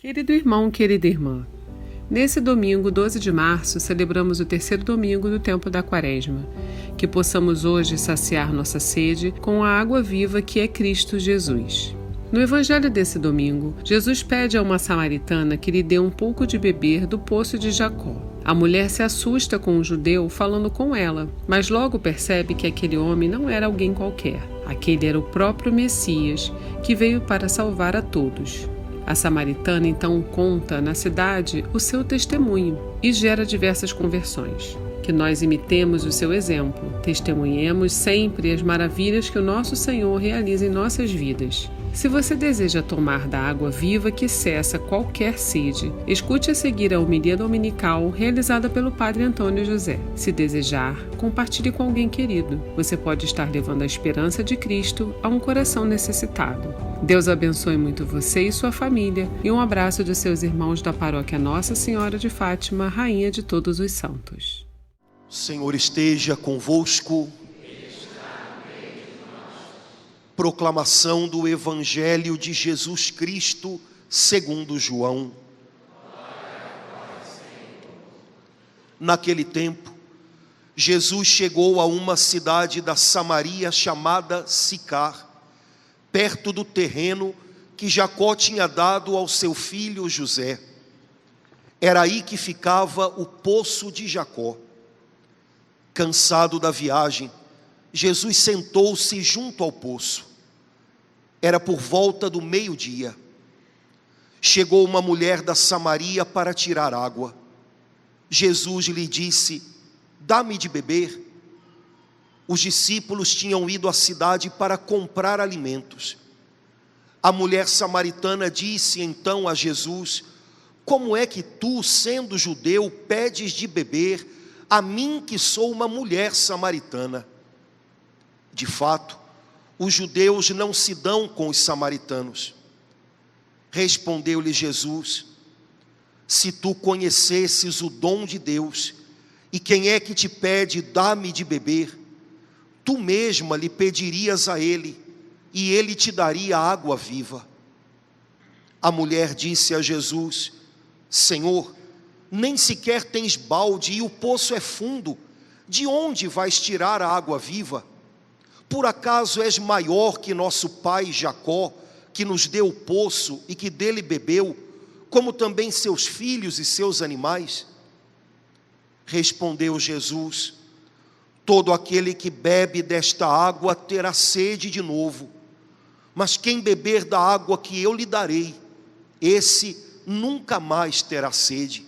Querido irmão, querida irmã, nesse domingo, 12 de março, celebramos o terceiro domingo do tempo da Quaresma. Que possamos hoje saciar nossa sede com a água viva que é Cristo Jesus. No evangelho desse domingo, Jesus pede a uma samaritana que lhe dê um pouco de beber do poço de Jacó. A mulher se assusta com o judeu falando com ela, mas logo percebe que aquele homem não era alguém qualquer. Aquele era o próprio Messias, que veio para salvar a todos. A samaritana então conta na cidade o seu testemunho e gera diversas conversões. Que nós imitemos o seu exemplo, testemunhemos sempre as maravilhas que o nosso Senhor realiza em nossas vidas. Se você deseja tomar da água viva que cessa qualquer sede, escute a seguir a homilia dominical realizada pelo Padre Antônio José. Se desejar, compartilhe com alguém querido. Você pode estar levando a esperança de Cristo a um coração necessitado. Deus abençoe muito você e sua família, e um abraço de seus irmãos da paróquia Nossa Senhora de Fátima, Rainha de todos os santos. O Senhor esteja convosco. Proclamação do Evangelho de Jesus Cristo segundo João. Naquele tempo, Jesus chegou a uma cidade da Samaria chamada Sicar, perto do terreno que Jacó tinha dado ao seu filho José. Era aí que ficava o poço de Jacó. Cansado da viagem, Jesus sentou-se junto ao poço. Era por volta do meio-dia. Chegou uma mulher da Samaria para tirar água. Jesus lhe disse: "Dá-me de beber." Os discípulos tinham ido à cidade para comprar alimentos. A mulher samaritana disse então a Jesus: "Como é que tu, sendo judeu, pedes de beber a mim que sou uma mulher samaritana?" De fato, os judeus não se dão com os samaritanos. Respondeu-lhe Jesus: "Se tu conhecesses o dom de Deus, e quem é que te pede, dá-me de beber, tu mesma lhe pedirias a ele, e ele te daria água viva." A mulher disse a Jesus: "Senhor, nem sequer tens balde e o poço é fundo. De onde vais tirar a água viva? Por acaso és maior que nosso pai Jacó, que nos deu o poço e que dele bebeu, como também seus filhos e seus animais?" Respondeu Jesus: "Todo aquele que bebe desta água terá sede de novo, mas quem beber da água que eu lhe darei, esse nunca mais terá sede.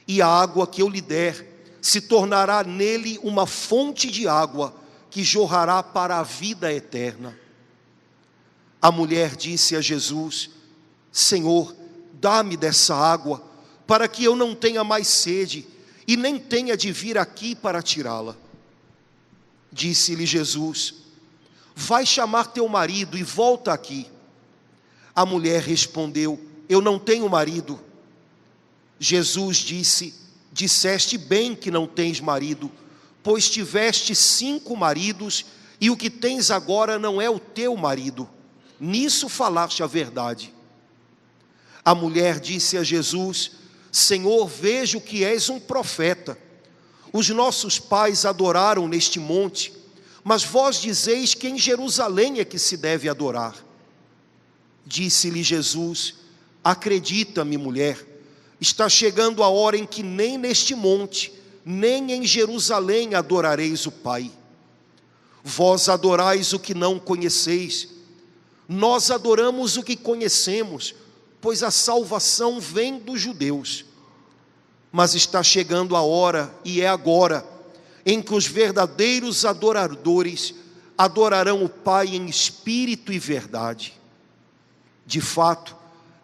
E a água que eu lhe der se tornará nele uma fonte de água que jorrará para a vida eterna." A mulher disse a Jesus: "Senhor, dá-me dessa água, para que eu não tenha mais sede, e nem tenha de vir aqui para tirá-la." Disse-lhe Jesus: "Vai chamar teu marido e volta aqui." A mulher respondeu: "Eu não tenho marido." Jesus disse: "Disseste bem que não tens marido, pois tiveste 5 maridos, e o que tens agora não é o teu marido. Nisso falaste a verdade." A mulher disse a Jesus: "Senhor, vejo que és um profeta. Os nossos pais adoraram neste monte, mas vós dizeis que em Jerusalém é que se deve adorar." Disse-lhe Jesus: "Acredita-me, mulher, está chegando a hora em que nem neste monte, nem em Jerusalém adorareis o Pai. Vós adorais o que não conheceis, nós adoramos o que conhecemos, pois a salvação vem dos judeus. Mas está chegando a hora, e é agora, em que os verdadeiros adoradores adorarão o Pai em espírito e verdade. De fato,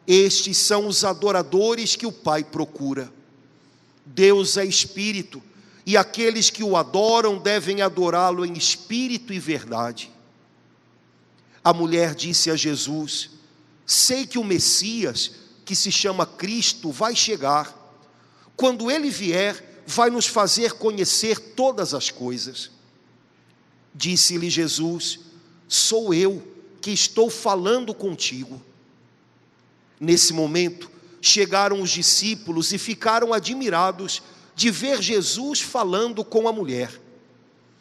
estes são os adoradores que o Pai procura. Deus é espírito, e aqueles que o adoram devem adorá-lo em espírito e verdade." A mulher disse a Jesus: "Sei que o Messias, que se chama Cristo, vai chegar. Quando ele vier, vai nos fazer conhecer todas as coisas." Disse-lhe Jesus: "Sou eu que estou falando contigo." Nesse momento, chegaram os discípulos e ficaram admirados de ver Jesus falando com a mulher.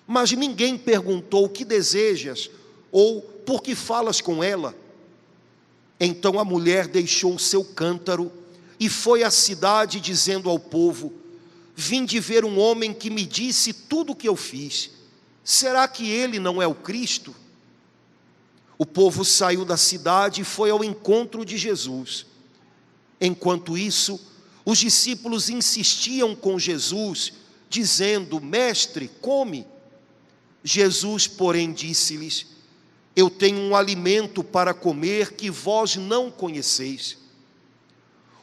Mas ninguém perguntou: o que desejas? Ou por que falas com ela? Então a mulher deixou o seu cântaro e foi à cidade dizendo ao povo: vim de ver um homem que me disse tudo o que eu fiz. Será que ele não é o Cristo? O povo saiu da cidade e foi ao encontro de Jesus. Enquanto isso, os discípulos insistiam com Jesus, dizendo: mestre, come. Jesus, porém, disse-lhes: eu tenho um alimento para comer que vós não conheceis.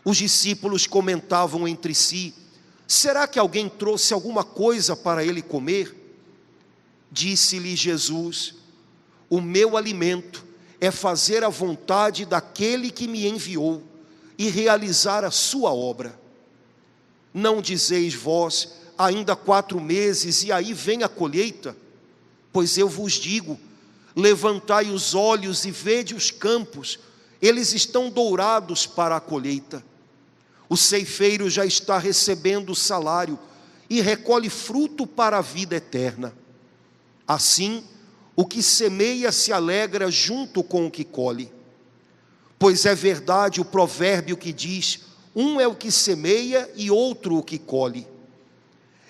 Os discípulos comentavam entre si: será que alguém trouxe alguma coisa para ele comer? Disse-lhe Jesus: o meu alimento é fazer a vontade daquele que me enviou e realizar a sua obra. Não dizeis vós: ainda 4 meses e aí vem a colheita? Pois eu vos digo: levantai os olhos e vede os campos, eles estão dourados para a colheita. O ceifeiro já está recebendo o salário e recolhe fruto para a vida eterna. Assim, o que semeia se alegra junto com o que colhe. Pois é verdade o provérbio que diz: um é o que semeia e outro o que colhe.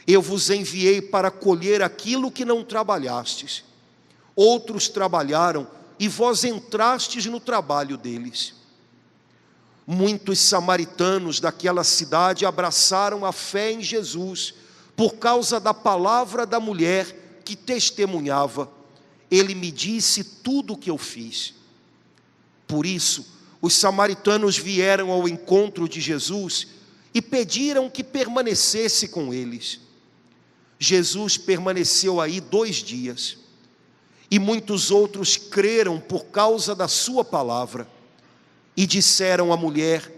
Eu vos enviei para colher aquilo que não trabalhastes. Outros trabalharam e vós entrastes no trabalho deles. Muitos samaritanos daquela cidade abraçaram a fé em Jesus por causa da palavra da mulher que testemunhava: ele me disse tudo o que eu fiz. Por isso, os samaritanos vieram ao encontro de Jesus e pediram que permanecesse com eles. Jesus permaneceu aí 2 dias. E muitos outros creram por causa da sua palavra. E disseram à mulher: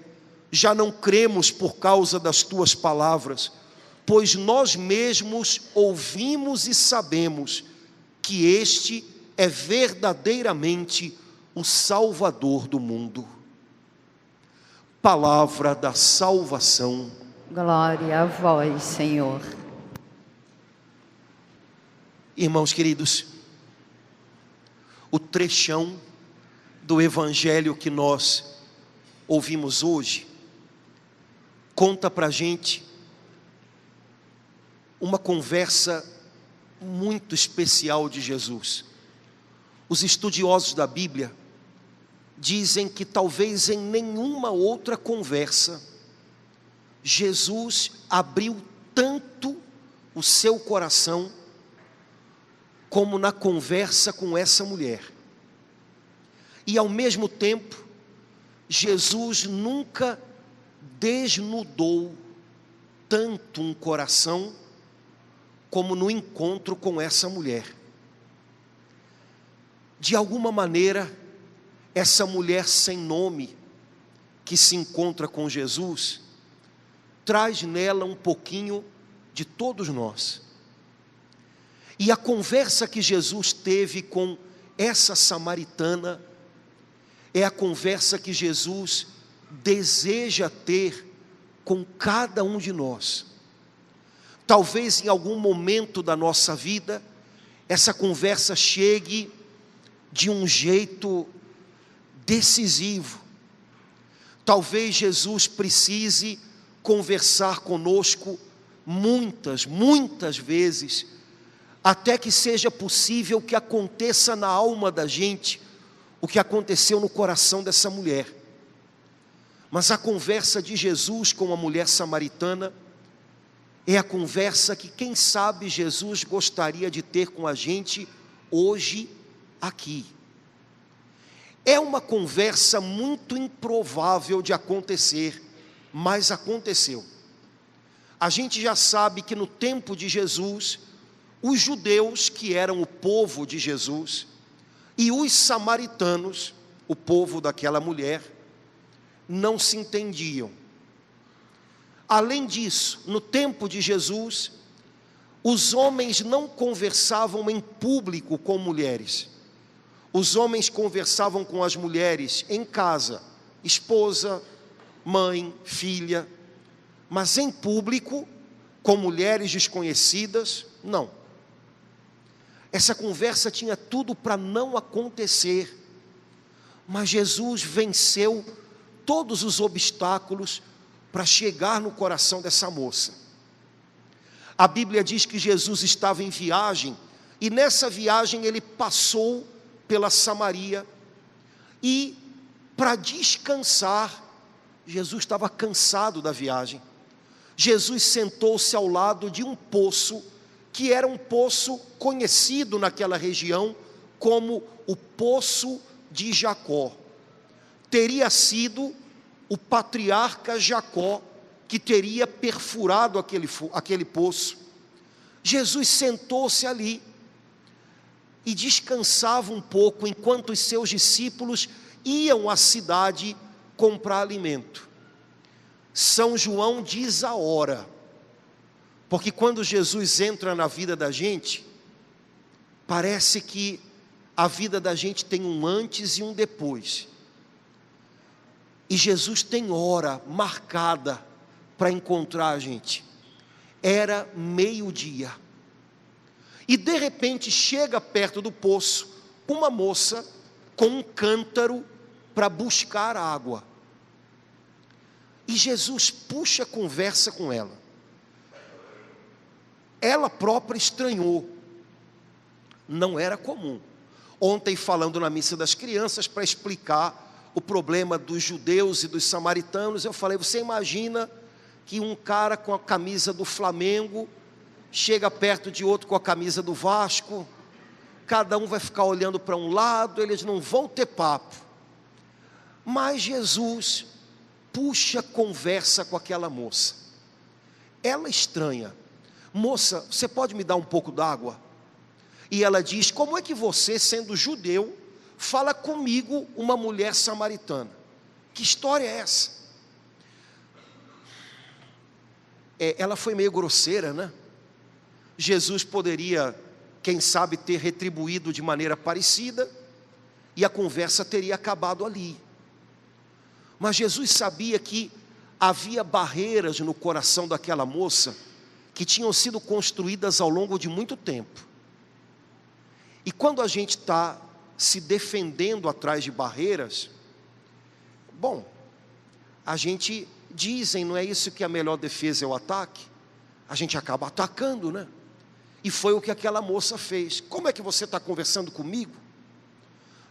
já não cremos por causa das tuas palavras, pois nós mesmos ouvimos e sabemos que este é verdadeiramente o Salvador do mundo. Palavra da salvação. Glória a vós, Senhor. Irmãos queridos, o trechão do evangelho que nós ouvimos hoje conta pra gente uma conversa muito especial de Jesus. Os estudiosos da Bíblia dizem que talvez em nenhuma outra conversa Jesus abriu tanto o seu coração como na conversa com essa mulher. E ao mesmo tempo, Jesus nunca desnudou tanto um coração como no encontro com essa mulher. De alguma maneira, essa mulher sem nome que se encontra com Jesus traz nela um pouquinho de todos nós. E a conversa que Jesus teve com essa samaritana é a conversa que Jesus deseja ter com cada um de nós. Talvez em algum momento da nossa vida, essa conversa chegue de um jeito decisivo. Talvez Jesus precise conversar conosco muitas vezes, até que seja possível que aconteça na alma da gente o que aconteceu no coração dessa mulher. Mas a conversa de Jesus com a mulher samaritana é a conversa que, quem sabe, Jesus gostaria de ter com a gente hoje aqui. É uma conversa muito improvável de acontecer, mas aconteceu. A gente já sabe que no tempo de Jesus, os judeus, que eram o povo de Jesus, e os samaritanos, o povo daquela mulher, não se entendiam. Além disso, no tempo de Jesus, os homens não conversavam em público com mulheres. Os homens conversavam com as mulheres em casa, esposa, mãe, filha, mas em público, com mulheres desconhecidas, não. Essa conversa tinha tudo para não acontecer, mas Jesus venceu todos os obstáculos para chegar no coração dessa moça. A Bíblia diz que Jesus estava em viagem, e nessa viagem ele passou pela Samaria, e para descansar, Jesus estava cansado da viagem. Jesus sentou-se ao lado de um poço, que era um poço conhecido naquela região como o Poço de Jacó. Teria sido o patriarca Jacó que teria perfurado aquele poço. Jesus sentou-se ali e descansava um pouco enquanto os seus discípulos iam à cidade comprar alimento. São João diz a hora, porque quando Jesus entra na vida da gente, parece que a vida da gente tem um antes e um depois. E Jesus tem hora marcada para encontrar a gente. Era meio-dia. E de repente chega perto do poço uma moça com um cântaro para buscar água. E Jesus puxa a conversa com ela. Ela própria estranhou. Não era comum. Ontem, falando na missa das crianças, para explicar o problema dos judeus e dos samaritanos, eu falei, você imagina que um cara com a camisa do Flamengo chega perto de outro com a camisa do Vasco, cada um vai ficar olhando para um lado, eles não vão ter papo. Mas Jesus puxa conversa com aquela moça. Ela estranha. Moça, você pode me dar um pouco d'água? E ela diz, como é que você, sendo judeu, fala comigo, uma mulher samaritana? Que história é essa? Ela foi meio grosseira, né? Jesus poderia, quem sabe, ter retribuído de maneira parecida, e a conversa teria acabado ali. Mas Jesus sabia que havia barreiras no coração daquela moça, que tinham sido construídas ao longo de muito tempo. E quando a gente está se defendendo atrás de barreiras, bom, a gente dizem, não é isso que a melhor defesa é o ataque? A gente acaba atacando, né? E foi o que aquela moça fez. Como é que você está conversando comigo?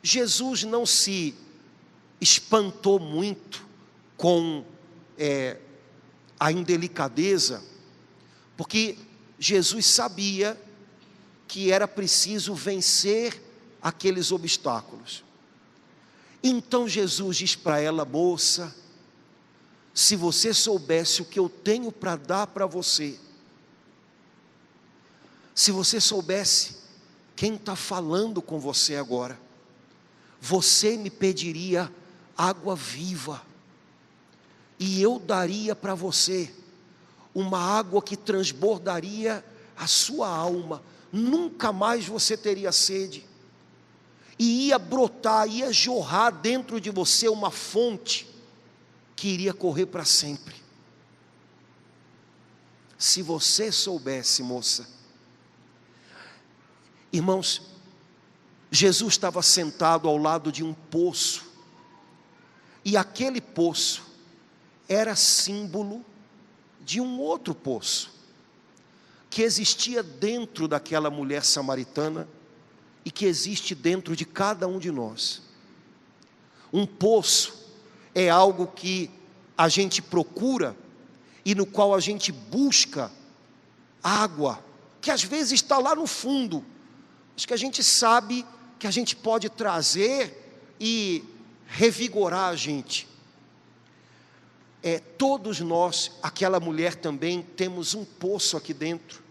Jesus não se espantou muito com a indelicadeza, porque Jesus sabia que era preciso vencer aqueles obstáculos. Então Jesus diz para ela, moça, se você soubesse o que eu tenho para dar para você, se você soubesse quem está falando com você agora, você me pediria água viva, e eu daria para você uma água que transbordaria a sua alma, nunca mais você teria sede, e ia brotar, ia jorrar dentro de você uma fonte, que iria correr para sempre. Se você soubesse, moça. Irmãos, Jesus estava sentado ao lado de um poço, e aquele poço era símbolo de um outro poço, que existia dentro daquela mulher samaritana, e que existe dentro de cada um de nós. Um poço é algo que a gente procura, e no qual a gente busca água, que às vezes está lá no fundo, mas que a gente sabe que a gente pode trazer e revigorar a gente. Todos nós, aquela mulher também, temos um poço aqui dentro.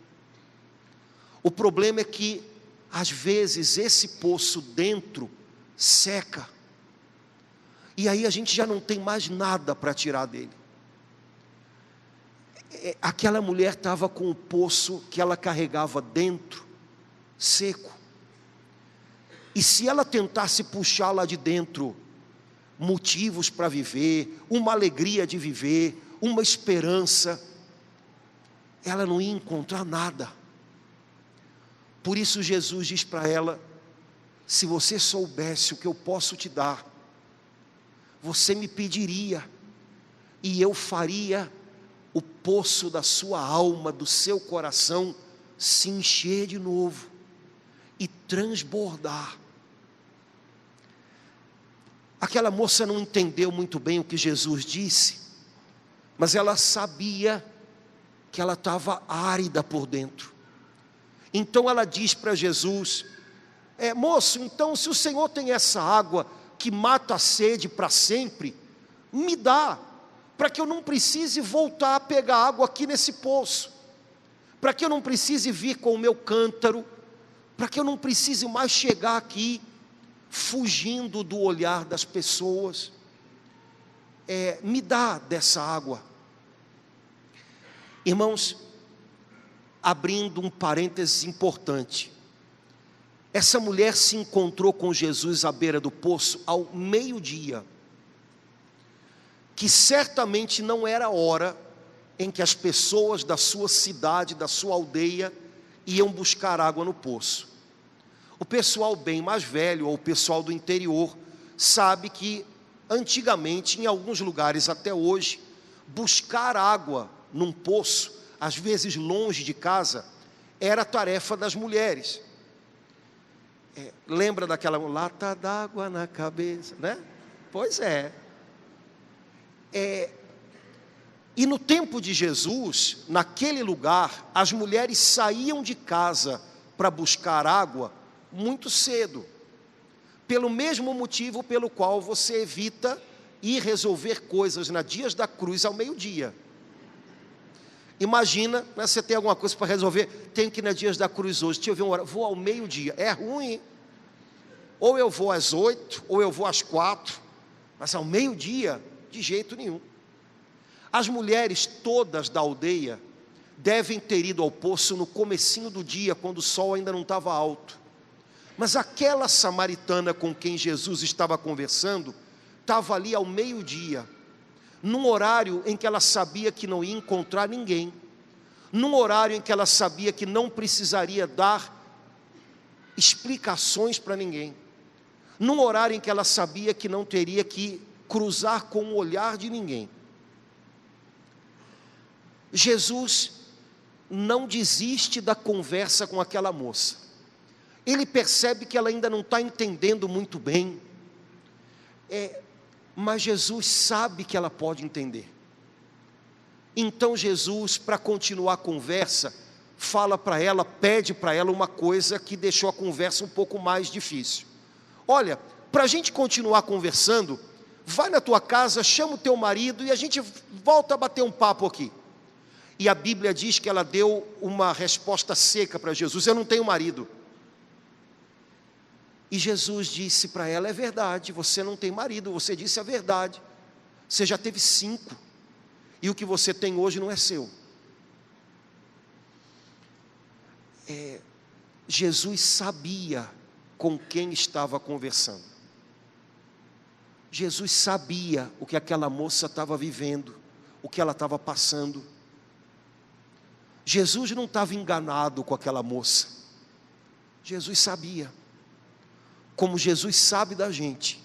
O problema é que às vezes esse poço dentro seca, e aí a gente já não tem mais nada para tirar dele. Aquela mulher estava com o poço que ela carregava dentro seco, e se ela tentasse puxar lá de dentro motivos para viver, uma alegria de viver, uma esperança, ela não ia encontrar nada. Por isso Jesus diz para ela: se você soubesse o que eu posso te dar, você me pediria, e eu faria o poço da sua alma, do seu coração, se encher de novo e transbordar. Aquela moça não entendeu muito bem o que Jesus disse, mas ela sabia que ela estava árida por dentro. Então ela diz para Jesus: moço, então se o Senhor tem essa água que mata a sede para sempre, me dá, para que eu não precise voltar a pegar água aqui nesse poço, para que eu não precise vir com o meu cântaro, para que eu não precise mais chegar aqui fugindo do olhar das pessoas. Me dá dessa água. Irmãos, abrindo um parênteses importante, essa mulher se encontrou com Jesus à beira do poço ao meio-dia, que certamente não era a hora em que as pessoas da sua cidade, da sua aldeia, iam buscar água no poço. O pessoal bem mais velho, ou o pessoal do interior, sabe que antigamente, em alguns lugares até hoje, buscar água num poço, às vezes longe de casa, era tarefa das mulheres. Lembra daquela lata d'água na cabeça, né? Pois é. E no tempo de Jesus, naquele lugar, as mulheres saíam de casa para buscar água muito cedo, pelo mesmo motivo pelo qual você evita ir resolver coisas na Dias da Cruz ao meio-dia. Imagina, né, você tem alguma coisa para resolver, tenho que ir na Dias da Cruz hoje, deixa eu ver uma hora, vou ao meio-dia, é ruim, hein? Ou eu vou às 8, ou eu vou às 4, mas ao meio-dia, de jeito nenhum. As mulheres todas da aldeia devem ter ido ao poço no comecinho do dia, quando o sol ainda não estava alto. Mas aquela samaritana com quem Jesus estava conversando, estava ali ao meio-dia, num horário em que ela sabia que não ia encontrar ninguém, num horário em que ela sabia que não precisaria dar explicações para ninguém, num horário em que ela sabia que não teria que cruzar com o olhar de ninguém. Jesus não desiste da conversa com aquela moça. Ele percebe que ela ainda não está entendendo muito bem, mas Jesus sabe que ela pode entender. Então Jesus, para continuar a conversa, fala para ela, pede para ela uma coisa que deixou a conversa um pouco mais difícil. Olha, para a gente continuar conversando, vai na tua casa, chama o teu marido e a gente volta a bater um papo aqui. E a Bíblia diz que ela deu uma resposta seca para Jesus: eu não tenho marido. E Jesus disse para ela: é verdade, você não tem marido, você disse a verdade, você já teve 5, e o que você tem hoje não é seu. Jesus sabia com quem estava conversando. Jesus sabia o que aquela moça estava vivendo, o que ela estava passando. Jesus não estava enganado com aquela moça. Jesus sabia, como Jesus sabe da gente.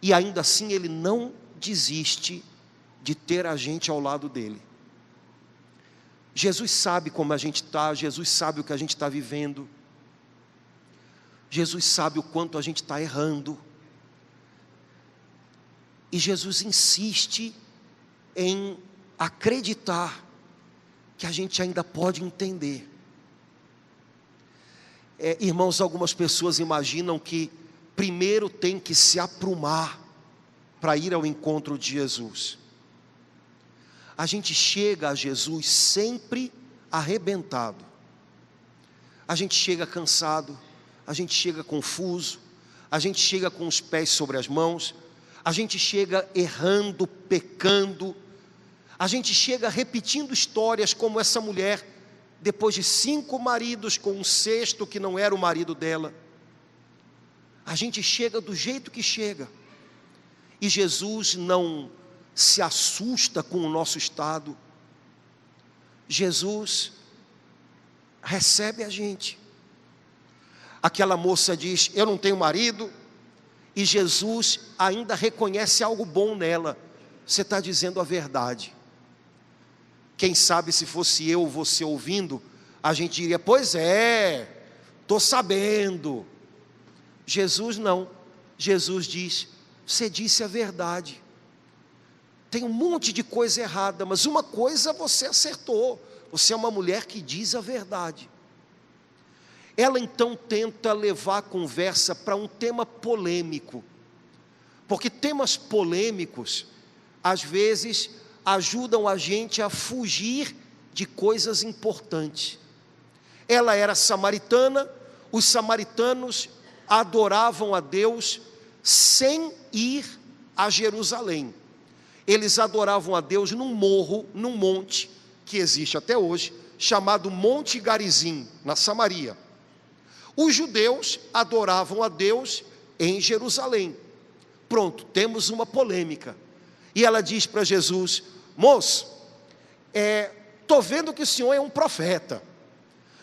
E ainda assim Ele não desiste de ter a gente ao lado dEle. Jesus sabe como a gente está, Jesus sabe o que a gente está vivendo. Jesus sabe o quanto a gente está errando. E Jesus insiste em acreditar que a gente ainda pode entender. Irmãos, algumas pessoas imaginam que primeiro tem que se aprumar para ir ao encontro de Jesus. A gente chega a Jesus sempre arrebentado. A gente chega cansado, a gente chega confuso, a gente chega com os pés sobre as mãos, a gente chega errando, pecando, a gente chega repetindo histórias como essa mulher, depois de 5 maridos com um 6º que não era o marido dela. A gente chega do jeito que chega, E Jesus não se assusta com o nosso estado. Jesus recebe a gente. Aquela moça diz: eu não tenho marido, e Jesus ainda reconhece algo bom nela. Você está dizendo a verdade. Quem sabe se fosse eu ou você ouvindo, a gente diria: pois é, estou sabendo. Jesus não. Jesus diz: você disse a verdade. Tem um monte de coisa errada, mas uma coisa você acertou. Você é uma mulher que diz a verdade. Ela então tenta levar a conversa para um tema polêmico, porque temas polêmicos, às vezes, ajudam a gente a fugir de coisas importantes. Ela era samaritana, os samaritanos adoravam a Deus sem ir a Jerusalém. Eles adoravam a Deus num morro, num monte, que existe até hoje, chamado Monte Garizim, na Samaria. Os judeus adoravam a Deus em Jerusalém. Pronto, temos uma polêmica. E ela diz para Jesus: moço, estou vendo que o senhor é um profeta.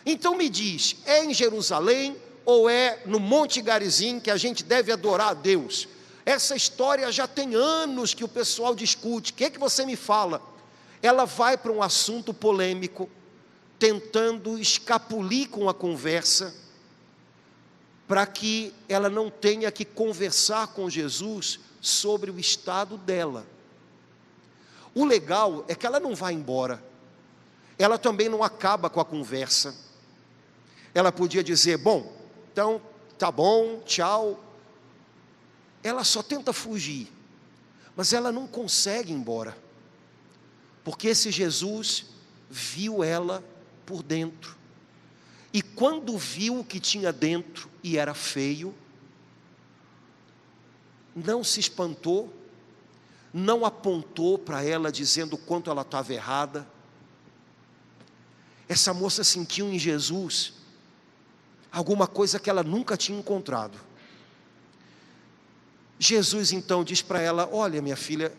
Então me diz, é em Jerusalém ou é no Monte Garizim que a gente deve adorar a Deus? Essa história já tem anos que o pessoal discute. O que é que você me fala? Ela vai para um assunto polêmico, tentando escapulir com a conversa, para que ela não tenha que conversar com Jesus sobre o estado dela. O legal é que ela não vai embora. Ela também não acaba com a conversa. Ela podia dizer: bom, então tá bom, tchau. Ela só tenta fugir, mas ela não consegue ir embora, porque esse Jesus viu ela por dentro. E quando viu o que tinha dentro e era feio, não se espantou, não apontou para ela dizendo o quanto ela estava errada. Essa moça sentiu em Jesus alguma coisa que ela nunca tinha encontrado. Jesus então diz para ela: olha, minha filha,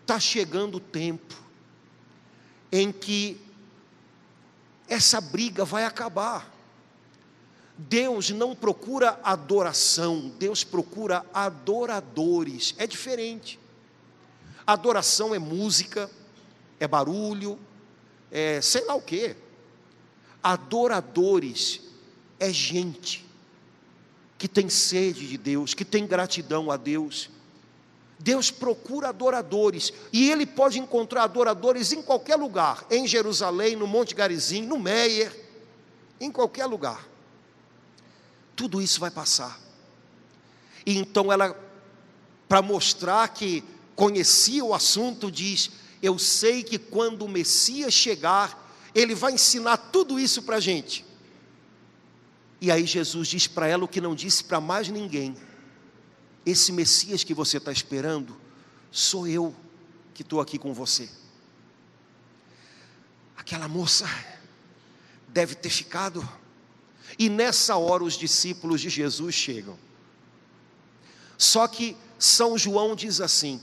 está chegando o tempo em que essa briga vai acabar. Deus não procura adoração, Deus procura adoradores. É diferente. Adoração é música, é barulho, é sei lá o quê. Adoradores é gente que tem sede de Deus, que tem gratidão a Deus. Deus procura adoradores, e Ele pode encontrar adoradores em qualquer lugar, em Jerusalém, no Monte Garizim, no Meier, em qualquer lugar. Tudo isso vai passar. E então ela, para mostrar que conhecia o assunto, diz: eu sei que quando o Messias chegar, Ele vai ensinar tudo isso para a gente. E aí Jesus diz para ela o que não disse para mais ninguém: esse Messias que você está esperando, sou eu que estou aqui com você. Aquela moça deve ter ficado. E nessa hora os discípulos de Jesus chegam. Só que São João diz assim: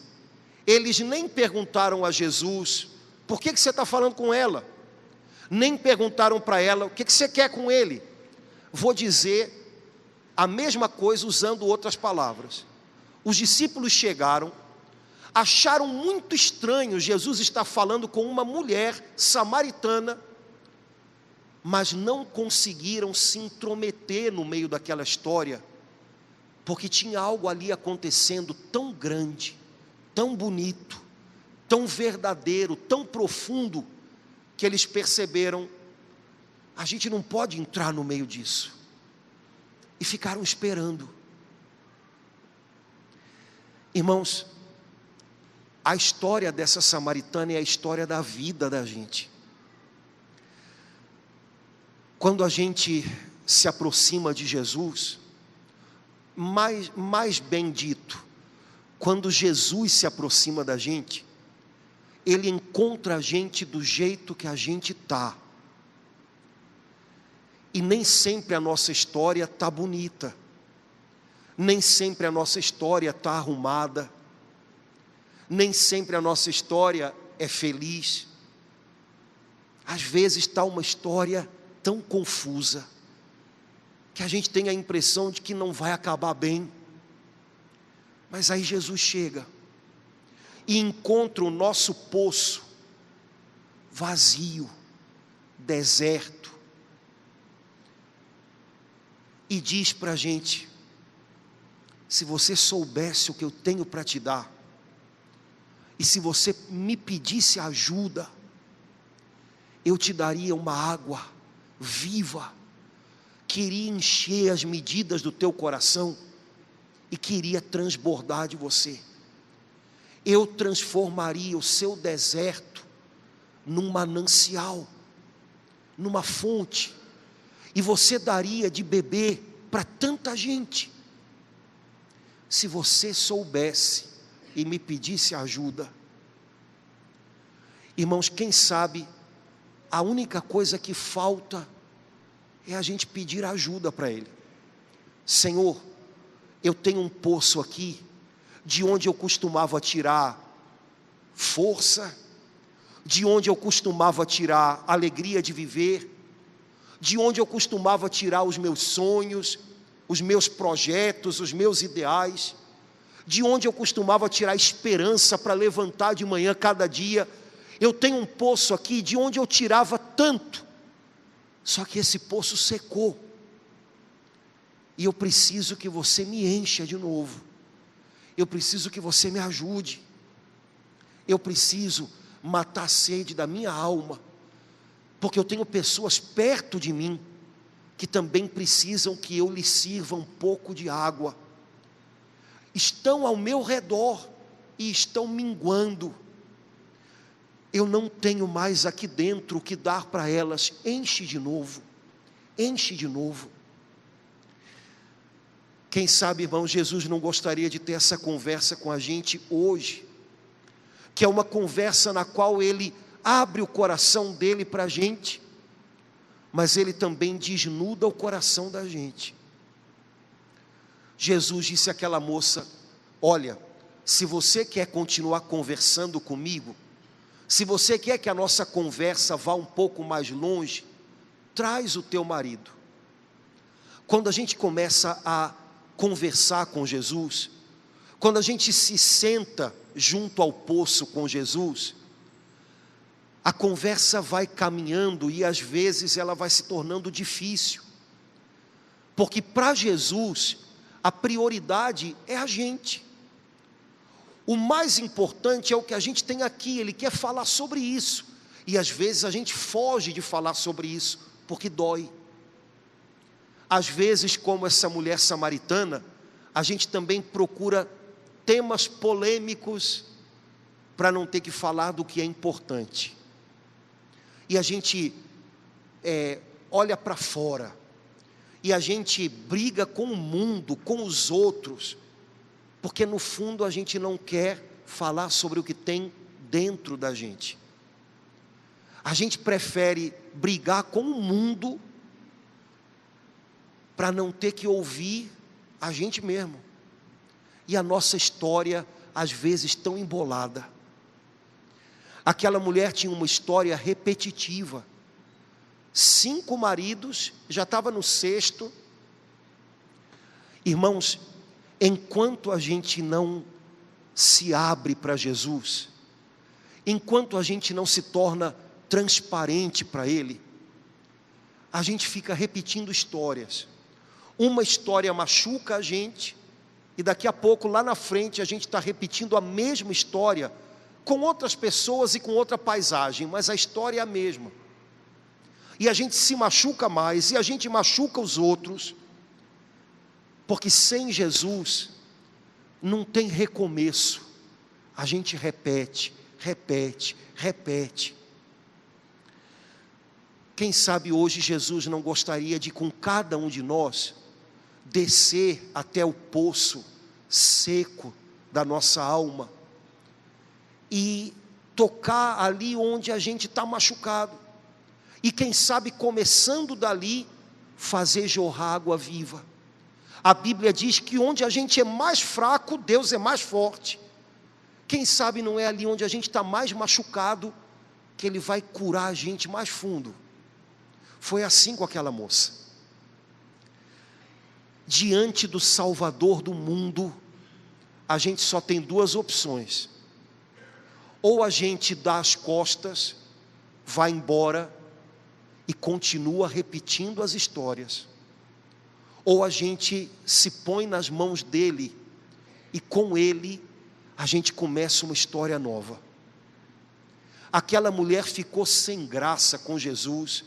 eles nem perguntaram a Jesus: por que você está falando com ela? Nem perguntaram para ela: o que você quer com ele? Vou dizer a mesma coisa usando outras palavras. Os discípulos chegaram, acharam muito estranho Jesus estar falando com uma mulher samaritana, mas não conseguiram se intrometer no meio daquela história, porque tinha algo ali acontecendo tão grande, tão bonito, tão verdadeiro, tão profundo, que eles perceberam: a gente não pode entrar no meio disso. E ficaram esperando. Irmãos, a história dessa samaritana é a história da vida da gente. Quando a gente se aproxima de Jesus, mais bem dito, quando Jesus se aproxima da gente, Ele encontra a gente do jeito que a gente está. E nem sempre a nossa história está bonita, nem sempre a nossa história está arrumada, Nem sempre a nossa história é feliz. Às vezes está uma história tão confusa, que a gente tem a impressão de que não vai acabar bem. Mas aí Jesus chega e encontra o nosso poço vazio, deserto, e diz para a gente: se você soubesse o que eu tenho para te dar, e se você me pedisse ajuda, eu te daria uma água viva, que iria encher as medidas do teu coração, e que iria transbordar de você. Eu transformaria o seu deserto num manancial, numa fonte, e você daria de beber para tanta gente. Se você soubesse e me pedisse ajuda. Irmãos, quem sabe a única coisa que falta é a gente pedir ajuda para Ele. Senhor, eu tenho um poço aqui, de onde eu costumava tirar força, de onde eu costumava tirar alegria de viver, de onde eu costumava tirar os meus sonhos, os meus projetos, os meus ideais, de onde eu costumava tirar esperança para levantar de manhã cada dia. Eu tenho um poço aqui de onde eu tirava tanto, só que esse poço secou, e eu preciso que você me encha de novo. Eu preciso que você me ajude. Eu preciso matar a sede da minha alma, porque eu tenho pessoas perto de mim que também precisam que eu lhes sirva um pouco de água. Estão ao meu redor e estão minguando. Eu não tenho mais aqui dentro o que dar para elas. Enche de novo, enche de novo. Quem sabe, irmão, Jesus não gostaria de ter essa conversa com a gente hoje, que é uma conversa na qual Ele abre o coração dele para a gente, mas Ele também desnuda o coração da gente. Jesus disse àquela moça: olha, se você quer continuar conversando comigo, se você quer que a nossa conversa vá um pouco mais longe, traz o teu marido. Quando a gente começa a conversar com Jesus, quando a gente se senta junto ao poço com Jesus, a conversa vai caminhando e às vezes ela vai se tornando difícil, porque para Jesus a prioridade é a gente. O mais importante é o que a gente tem aqui. Ele quer falar sobre isso, e às vezes a gente foge de falar sobre isso, porque dói. Às vezes, como essa mulher samaritana, a gente também procura temas polêmicos para não ter que falar do que é importante. E a gente olha para fora, e a gente briga com o mundo, com os outros, porque no fundo a gente não quer falar sobre o que tem dentro da gente. A gente prefere brigar com o mundo para não ter que ouvir a gente mesmo. E a nossa história às vezes tão embolada. Aquela mulher tinha uma história repetitiva. 5 maridos, já estava no 6º. Irmãos, enquanto a gente não se abre para Jesus, enquanto a gente não se torna transparente para Ele, a gente fica repetindo histórias. Uma história machuca a gente, e daqui a pouco, lá na frente, a gente está repetindo a mesma história, com outras pessoas e com outra paisagem, mas a história é a mesma. E a gente se machuca mais, e a gente machuca os outros, porque sem Jesus não tem recomeço. A gente repete, repete, repete. Quem sabe hoje Jesus não gostaria de, com cada um de nós, descer até o poço seco da nossa alma e tocar ali onde a gente está machucado, e quem sabe começando dali fazer jorrar água viva. A Bíblia diz que onde a gente é mais fraco, Deus é mais forte, Quem sabe não é ali onde a gente está mais machucado que Ele vai curar a gente mais fundo. Foi assim com aquela moça. Diante do Salvador do mundo, a gente só tem duas opções: ou a gente dá as costas, vai embora e continua repetindo as histórias, ou a gente se põe nas mãos dele e com ele a gente começa uma história nova. Aquela mulher ficou sem graça com Jesus,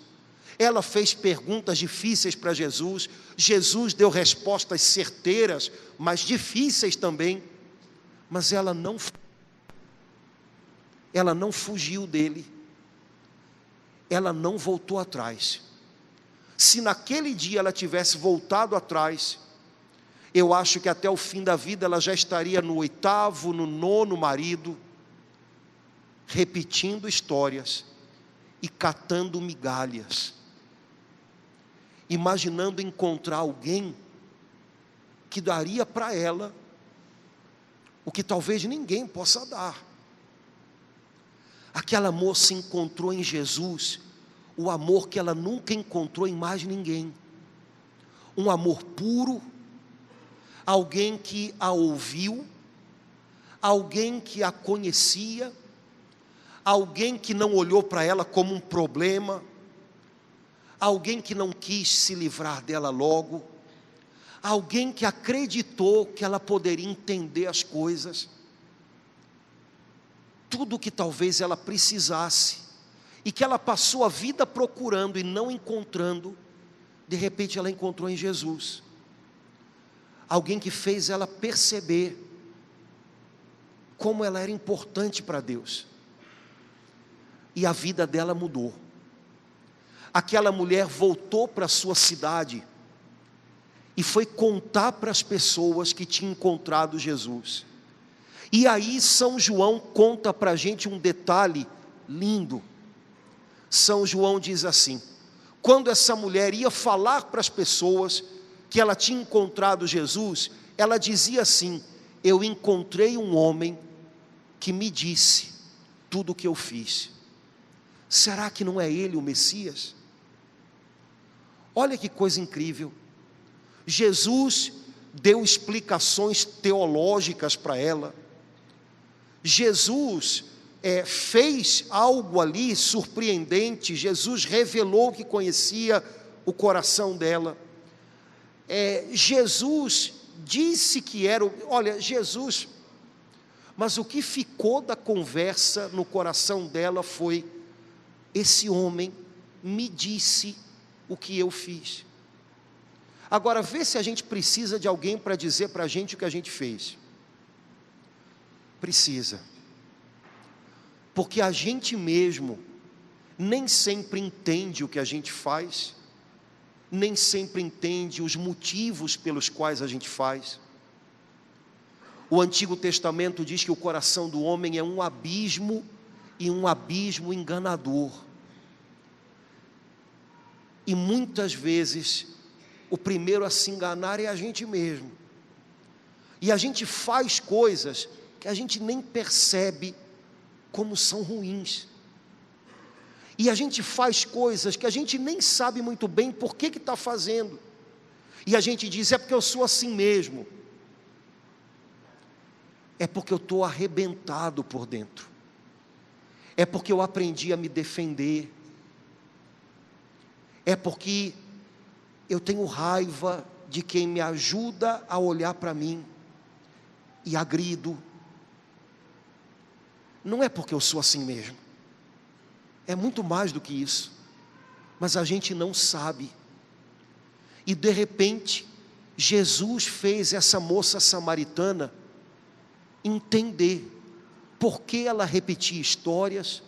ela fez perguntas difíceis para Jesus, Jesus deu respostas certeiras, mas difíceis também, mas ela não fugiu dele, ela não voltou atrás. Se naquele dia ela tivesse voltado atrás, eu acho que até o fim da vida ela já estaria no 8º, no 9º marido, repetindo histórias e catando migalhas, imaginando encontrar alguém que daria para ela o que talvez ninguém possa dar. Aquela moça encontrou em Jesus o amor que ela nunca encontrou em mais ninguém, um amor puro, alguém que a ouviu, alguém que a conhecia, alguém que não olhou para ela como um problema, alguém que não quis se livrar dela logo, alguém que acreditou que ela poderia entender as coisas, tudo que talvez ela precisasse, e que ela passou a vida procurando e não encontrando, de repente ela encontrou em Jesus. Alguém que fez ela perceber como ela era importante para Deus, e a vida dela mudou. Aquela mulher voltou para a sua cidade, e foi contar para as pessoas que tinha encontrado Jesus. E aí São João conta para a gente um detalhe lindo. São João diz assim: quando essa mulher ia falar para as pessoas que ela tinha encontrado Jesus, ela dizia assim: eu encontrei um homem que me disse tudo o que eu fiz. Será que não é ele o Messias? Olha que coisa incrível. Jesus deu explicações teológicas para ela. Jesus fez algo ali surpreendente. Jesus revelou que conhecia o coração dela. Jesus disse que era Jesus. Mas o que ficou da conversa no coração dela foi: esse homem me disse o que eu fiz. Agora vê se a gente precisa de alguém para dizer para a gente o que a gente fez. Precisa. Porque a gente mesmo nem sempre entende o que a gente faz, nem sempre entende os motivos pelos quais a gente faz. O Antigo Testamento diz que o coração do homem é um abismo, e um abismo enganador. E muitas vezes o primeiro a se enganar é a gente mesmo. E a gente faz coisas que a gente nem percebe como são ruins. E a gente faz coisas que a gente nem sabe muito bem por que está fazendo. E a gente diz: é porque eu sou assim mesmo. É porque eu estou arrebentado por dentro. É porque eu aprendi a me defender. É porque eu tenho raiva de quem me ajuda a olhar para mim e agrido. Não é porque eu sou assim mesmo. É muito mais do que isso. Mas a gente não sabe. E de repente, Jesus fez essa moça samaritana entender por que ela repetia histórias,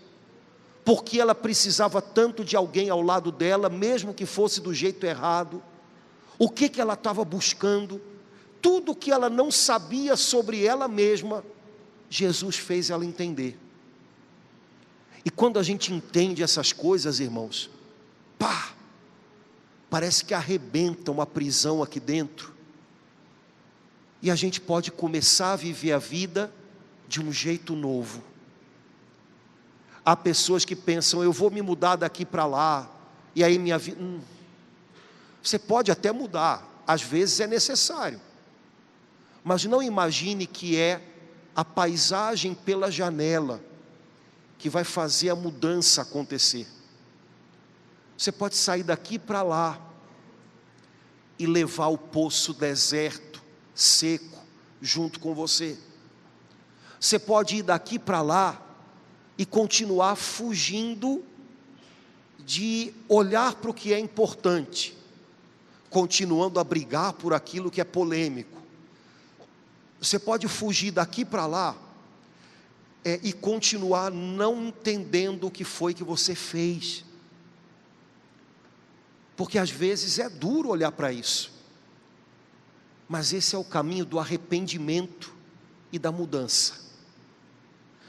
por que ela precisava tanto de alguém ao lado dela, mesmo que fosse do jeito errado, o que ela estava buscando, tudo que ela não sabia sobre ela mesma, Jesus fez ela entender. E quando a gente entende essas coisas, irmãos, parece que arrebenta uma prisão aqui dentro, e a gente pode começar a viver a vida de um jeito novo. Há pessoas que pensam, eu vou me mudar daqui para lá, e aí minha vida... Você pode até mudar, às vezes é necessário. Mas não imagine que é a paisagem pela janela que vai fazer a mudança acontecer. Você pode sair daqui para lá e levar o poço deserto, seco, junto com você. Você pode ir daqui para lá e continuar fugindo de olhar para o que é importante, continuando a brigar por aquilo que é polêmico. Você pode fugir daqui para lá e continuar não entendendo o que foi que você fez, porque às vezes é duro olhar para isso, mas esse é o caminho do arrependimento e da mudança.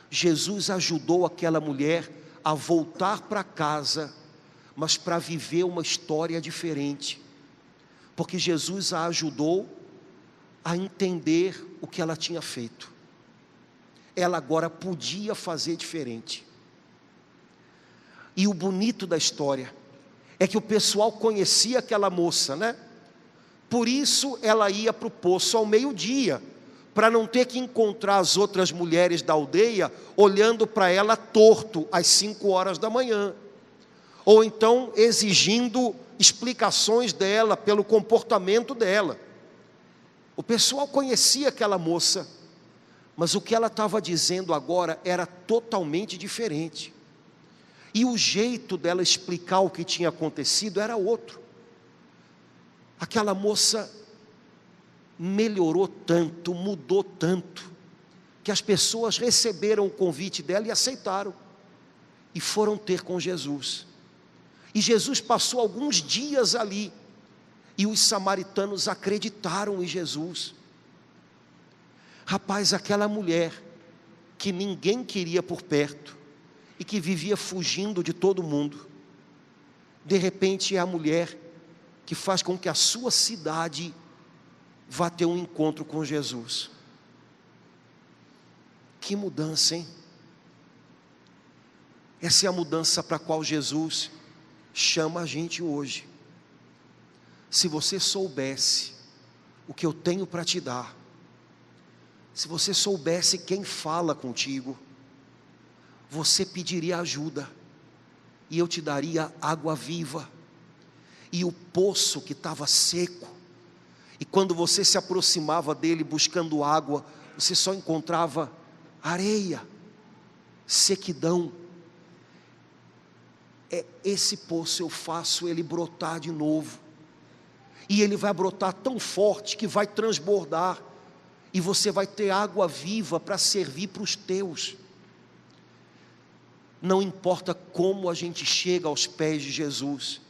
Jesus ajudou aquela mulher a voltar para casa, mas para viver uma história diferente, porque Jesus a ajudou a entender o que ela tinha feito. Ela agora podia fazer diferente. E o bonito da história é que o pessoal conhecia aquela moça, né? Por isso ela ia para o poço ao meio-dia, para não ter que encontrar as outras mulheres da aldeia olhando para ela torto às 5 horas da manhã, ou então exigindo explicações dela pelo comportamento dela. O pessoal conhecia aquela moça, mas o que ela estava dizendo agora era totalmente diferente. E o jeito dela explicar o que tinha acontecido era outro. Aquela moça melhorou tanto, mudou tanto, que as pessoas receberam o convite dela e aceitaram, e foram ter com Jesus. E Jesus passou alguns dias ali, e os samaritanos acreditaram em Jesus. Rapaz, aquela mulher que ninguém queria por perto, e que vivia fugindo de todo mundo, de repente é a mulher que faz com que a sua cidade vá ter um encontro com Jesus. Que mudança, hein? Essa é a mudança para a qual Jesus chama a gente hoje. Se você soubesse o que eu tenho para te dar, se você soubesse quem fala contigo, você pediria ajuda, e eu te daria água viva, e o poço que estava seco, e quando você se aproximava dele buscando água, você só encontrava areia, sequidão. Esse poço eu faço ele brotar de novo, e ele vai brotar tão forte que vai transbordar, e você vai ter água viva para servir para os teus. Não importa como a gente chega aos pés de Jesus,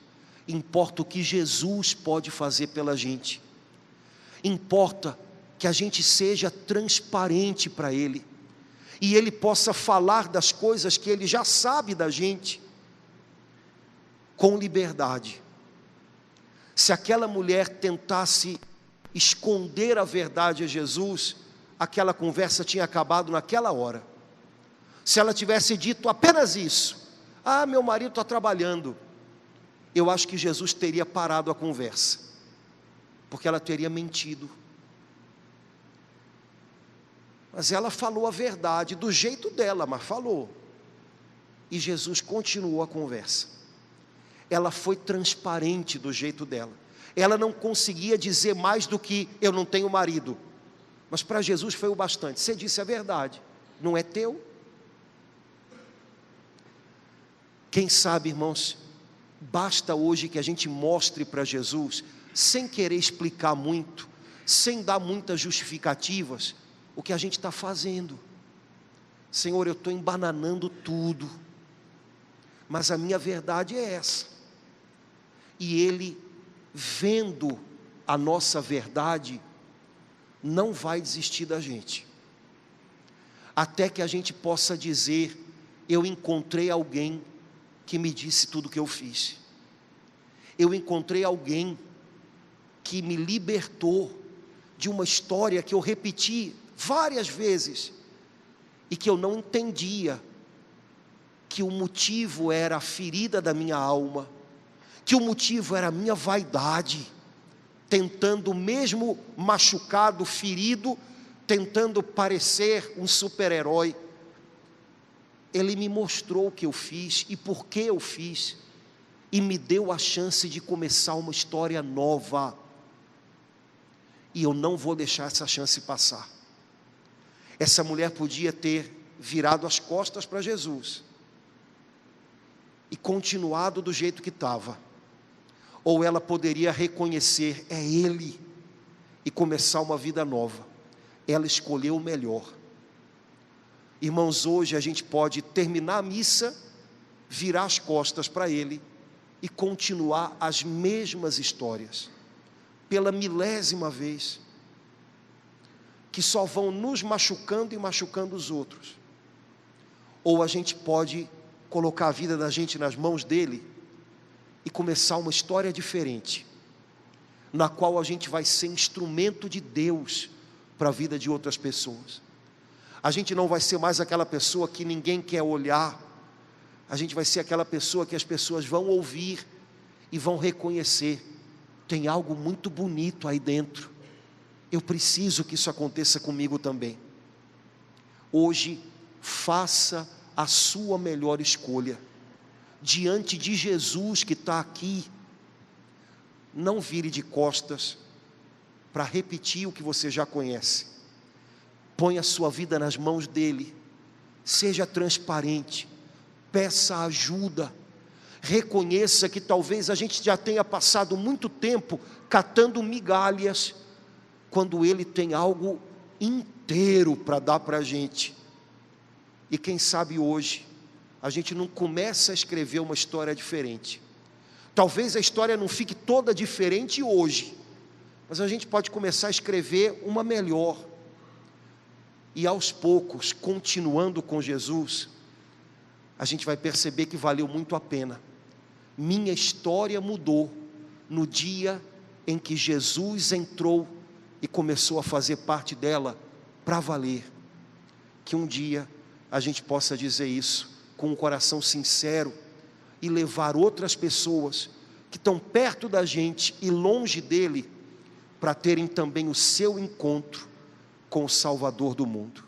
importa o que Jesus pode fazer pela gente. Importa que a gente seja transparente para Ele, e Ele possa falar das coisas que Ele já sabe da gente, com liberdade. Se aquela mulher tentasse esconder a verdade a Jesus, aquela conversa tinha acabado naquela hora. Se ela tivesse dito apenas isso, meu marido está trabalhando, eu acho que Jesus teria parado a conversa, porque ela teria mentido. Mas ela falou a verdade, do jeito dela, mas falou, e Jesus continuou a conversa. Ela foi transparente do jeito dela, ela não conseguia dizer mais do que, eu não tenho marido, mas para Jesus foi o bastante. Você disse a verdade, não é teu? Quem sabe, irmãos, basta hoje que a gente mostre para Jesus, sem querer explicar muito, sem dar muitas justificativas, o que a gente está fazendo. Senhor, eu estou embananando tudo, mas a minha verdade é essa. E Ele, vendo a nossa verdade, não vai desistir da gente, até que a gente possa dizer, eu encontrei alguém que me disse tudo o que eu fiz. Eu encontrei alguém que me libertou de uma história que eu repeti várias vezes, e que eu não entendia que o motivo era a ferida da minha alma, que o motivo era a minha vaidade, tentando, mesmo machucado, ferido, tentando parecer um super-herói. Ele me mostrou o que eu fiz e por que eu fiz, e me deu a chance de começar uma história nova, e eu não vou deixar essa chance passar. Essa mulher podia ter virado as costas para Jesus e continuado do jeito que estava, ou ela poderia reconhecer, é Ele, e começar uma vida nova. Ela escolheu o melhor. Irmãos, hoje a gente pode terminar a missa, virar as costas para Ele e continuar as mesmas histórias, pela milésima vez, que só vão nos machucando e machucando os outros. Ou a gente pode colocar a vida da gente nas mãos dEle e começar uma história diferente, na qual a gente vai ser instrumento de Deus para a vida de outras pessoas. A gente não vai ser mais aquela pessoa que ninguém quer olhar, a gente vai ser aquela pessoa que as pessoas vão ouvir e vão reconhecer, tem algo muito bonito aí dentro, eu preciso que isso aconteça comigo também. Hoje, faça a sua melhor escolha, diante de Jesus que está aqui. Não vire de costas para repetir o que você já conhece. Põe a sua vida nas mãos dEle, seja transparente, peça ajuda, reconheça que talvez a gente já tenha passado muito tempo catando migalhas, quando Ele tem algo inteiro para dar para a gente. E quem sabe hoje a gente não começa a escrever uma história diferente. Talvez a história não fique toda diferente hoje, mas a gente pode começar a escrever uma melhor. E aos poucos, continuando com Jesus, a gente vai perceber que valeu muito a pena. Minha história mudou no dia em que Jesus entrou e começou a fazer parte dela para valer. Que um dia a gente possa dizer isso com um coração sincero e levar outras pessoas que estão perto da gente e longe dele, para terem também o seu encontro com o Salvador do mundo.